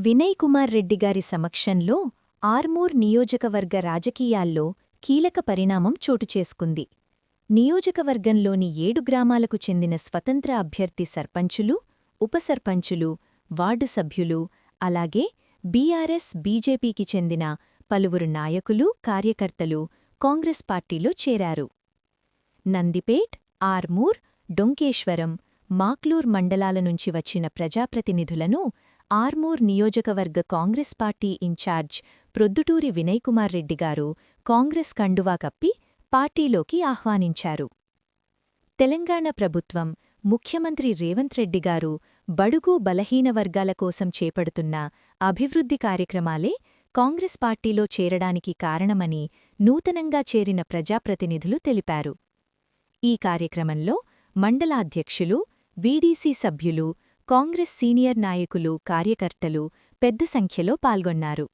వినయ్ కుమార్ రెడ్డిగారి సమక్షంలో ఆర్మూర్ నియోజకవర్గ రాజకీయాల్లో కీలక పరిణామం చోటుచేసుకుంది. నియోజకవర్గంలోని 7 గ్రామాలకు చెందిన స్వతంత్ర అభ్యర్థి సర్పంచులు, ఉపసర్పంచులు, వార్డు సభ్యులు, అలాగే బీఆర్ఎస్, బీజేపీకి చెందిన పలువురు నాయకులు, కార్యకర్తలు కాంగ్రెస్ పార్టీలో చేరారు. నందిపేట్, ఆర్మూర్, డొంకేశ్వరం, మాక్లూర్ మండలాల నుంచి వచ్చిన ప్రజాప్రతినిధులను ఆర్మూర్ నియోజకవర్గ కాంగ్రెస్ పార్టీ ఇన్ఛార్జ్ ప్రొద్దుటూరి వినయ్ కుమార్ రెడ్డిగారు కాంగ్రెస్ కండువా కప్పి పార్టీలోకి ఆహ్వానించారు. తెలంగాణ ప్రభుత్వం, ముఖ్యమంత్రి రేవంత్ రెడ్డిగారు బడుగు బలహీన వర్గాల కోసం చేపడుతున్న అభివృద్ధి కార్యక్రమాలే కాంగ్రెస్ పార్టీలో చేరడానికి కారణమని నూతనంగా చేరిన ప్రజాప్రతినిధులు తెలిపారు. ఈ కార్యక్రమంలో మండలాధ్యక్షులు, వీడీసీ సభ్యులు, కాంగ్రెస్ సీనియర్ నాయకులు, కార్యకర్తలు పెద్ద సంఖ్యలో పాల్గొన్నారు.